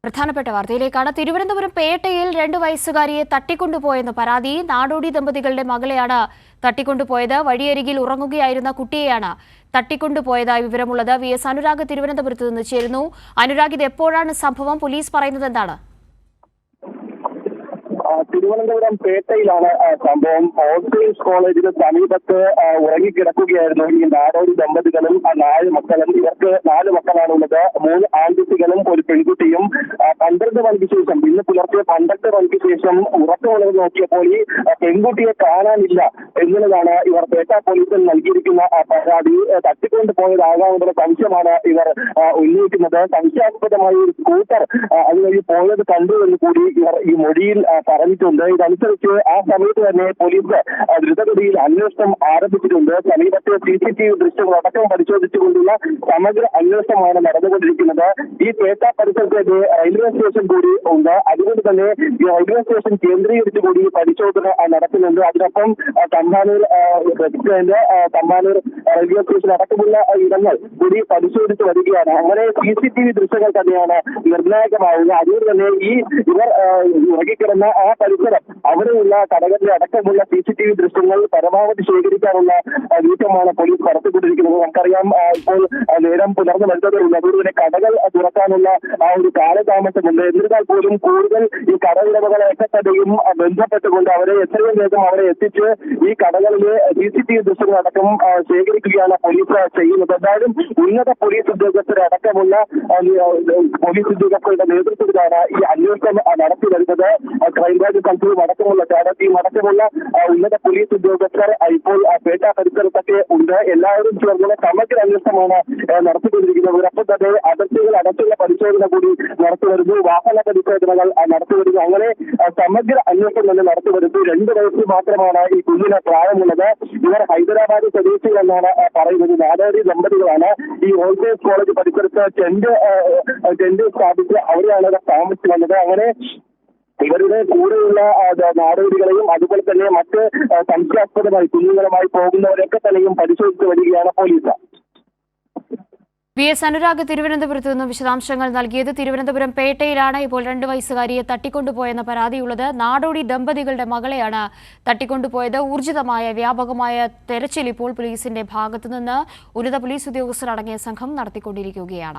പ്രധാനപ്പെട്ട വാർത്തയിലേക്കാണ്. തിരുവനന്തപുരം പേട്ടയിൽ 2 വയസ്സുകാരിയെ തട്ടിക്കൊണ്ടുപോയെന്ന പരാതി. നാടോടി ദമ്പതികളുടെ മകളെയാണ് തട്ടിക്കൊണ്ടുപോയത്. വഴിയരികിൽ ഉറങ്ങുകയായിരുന്ന കുട്ടിയെയാണ് തട്ടിക്കൊണ്ടുപോയതായി വിവരമുള്ളത്. VS അനുരാഗ് തിരുവനന്തപുരത്ത് നിന്ന് ചേരുന്നു. അനുരാഗ്, ഇത് എപ്പോഴാണ് സംഭവം? പോലീസ് പറയുന്നത് എന്താണ്? തിരുവനന്തപുരം പേട്ടയിലാണ് സംഭവം. ഓൾസേഴ്സ് കോളേജിന് സമീപത്ത് ഉറങ്ങിക്കിടക്കുകയായിരുന്നു ഈ നാടോടി ദമ്പതികളും 4 മക്കളും. ഇവർക്ക് 4 മക്കളാണുള്ളത്. 3 ആൺകുട്ടികളും ഒരു പെൺകുട്ടിയും. 12 മണിക്ക് ശേഷം, ഇന്ന് പുലർച്ചെ 12 മണിക്ക് ശേഷം ഉറക്കമുണർന്ന് നോക്കിയപ്പോൾ ഈ പെൺകുട്ടിയെ കാണാനില്ല എന്നുള്ളതാണ് ഇവർ പേട്ട പോലീസിൽ നൽകിയിരിക്കുന്ന പരാതി. തട്ടിക്കൊണ്ട് പോയതാകാവുന്ന സംശയമാണ് ഇവർ ഉന്നയിക്കുന്നത്. സംശയാസ്പദമായ ഒരു സ്കൂട്ടർ അതുവഴി പോയത് കണ്ടു എന്ന് കൂടി ഇവർ ഈ മൊഴിയിൽ പറഞ്ഞിട്ടുണ്ട്. ഇതനുസരിച്ച് ആ സമയത്ത് തന്നെ പോലീസ് ദ്രുതഗതിയിൽ അന്വേഷണം ആരംഭിച്ചിട്ടുണ്ട്. സമീപത്തെ CCTV ദൃശ്യങ്ങൾ അടക്കം പരിശോധിച്ചുകൊണ്ടുള്ള സമഗ്ര അന്വേഷണമാണ് നടന്നുകൊണ്ടിരിക്കുന്നത്. ഈ പേട്ട പരിസരത്ത് റെയിൽവേ സ്റ്റേഷൻ കൂടി ഉണ്ട്. അതുകൊണ്ട് തന്നെ ഈ റെയിൽവേ സ്റ്റേഷൻ കേന്ദ്രീകരിച്ച് കൂടി പരിശോധന നടക്കുന്നുണ്ട്. അതിനൊപ്പം Thampanoor bus stand, Thampanoor railway station അടക്കമുള്ള ഇടങ്ങൾ കൂടി പരിശോധിച്ച് വരികയാണ്. അങ്ങനെ CCTV ദൃശ്യങ്ങൾ തന്നെയാണ് നിർണായകമാവുക. അതുകൊണ്ട് തന്നെ ഇവർ ഉറങ്ങിക്കിടന്ന ആ പരിസരം, അവിടെയുള്ള കടകളിലെ അടക്കമുള്ള CCTV ദൃശ്യങ്ങൾ പരമാവധി ശേഖരിക്കാനുള്ള നീക്കമാണ് പോലീസ് നടത്തിക്കൊണ്ടിരിക്കുന്നത്. നമുക്കറിയാം, ഇപ്പോൾ നേരം പുലർന്നു വരുന്നതേയുള്ളൂ. അതുകൊണ്ട് തന്നെ കടകൾ തുറക്കാനുള്ള ആ ഒരു കാലതാമസമുണ്ട്. എന്നിരുന്നാൽ പോലും കൂടുതൽ ഈ കടയുടമകളെയൊക്കെ തന്നെയും ബന്ധപ്പെട്ടുകൊണ്ട് അവരെ എത്രയും വേഗം അവരെ എത്തിച്ച് ഈ കടകളിലെ CCTV ദൃശ്യങ്ങൾ അടക്കം ശേഖരിക്കുകയാണ് പോലീസ് ചെയ്യുന്നത്. എന്തായാലും ഉന്നത പോലീസ് ഉദ്യോഗസ്ഥരടക്കമുള്ള പോലീസ് ഉദ്യോഗസ്ഥരുടെ നേതൃത്വത്തിലാണ് ഈ അന്വേഷണം നടത്തി വരുന്നത്. ക്രൈംബ്രാഞ്ച് സംഘവും അടക്കമുള്ള ടീം അടക്കമുള്ള ഉന്നത പോലീസ് ഉദ്യോഗസ്ഥർ ഇപ്പോൾ പേട്ട പരിസരത്തൊക്കെ ഉണ്ട്. എല്ലാവരും ചേർന്നുള്ള സമഗ്ര അന്വേഷണമാണ് നടത്തിക്കൊണ്ടിരിക്കുന്നത്. ഒരൊപ്പം തന്നെ അതിർത്തികൾ അടച്ചുള്ള പരിശോധന കൂടി നടത്തിവരുന്നു. വാഹന പരിശോധനകൾ നടത്തിവരുന്നു. അങ്ങനെ സമഗ്ര അന്വേഷണം തന്നെ നടത്തിവരുന്നു. 2 വയസ്സ് മാത്രമാണ് ഈ കുഞ്ഞിന് പ്രായമുള്ളത്. ഇവർ ഹൈദരാബാദ് സ്വദേശികളെന്നാണ് പറയുന്നത്. നാടോടി ദമ്പതികളാണ്. ഈ ഓൾസേഴ്സ് കോളേജ് പരിസരത്ത് ടെന്റ് സ്ഥാപിച്ച് അവിടെയാണ് താമസിച്ചു വന്നത്. അങ്ങനെ ഇവരുടെ കൂടെയുള്ള നാടോടികളെയും അതുപോലെ തന്നെ മറ്റ് സംശയാസ്പദമായി കുഞ്ഞുങ്ങളുമായി പോകുന്നവരൊക്കെ തന്നെയും പരിശോധിച്ച് വരികയാണ് പോലീസ്. VS അനുരാഗ് തിരുവനന്തപുരത്ത് നിന്ന് വിശദാംശങ്ങൾ നൽകിയത്. തിരുവനന്തപുരം പേട്ടയിലാണ് ഇപ്പോൾ 2 വയസ്സുകാരിയെ തട്ടിക്കൊണ്ടുപോയെന്ന പരാതിയുള്ളത്. നാടോടി ദമ്പതികളുടെ മകളെയാണ് തട്ടിക്കൊണ്ടുപോയത്. ഊർജിതമായ വ്യാപകമായ തെരച്ചിൽ ഇപ്പോൾ പോലീസിന്റെ ഭാഗത്തുനിന്ന് ഉന്നത പോലീസ് ഉദ്യോഗസ്ഥരടങ്ങിയ സംഘം നടത്തിക്കൊണ്ടിരിക്കുകയാണ്.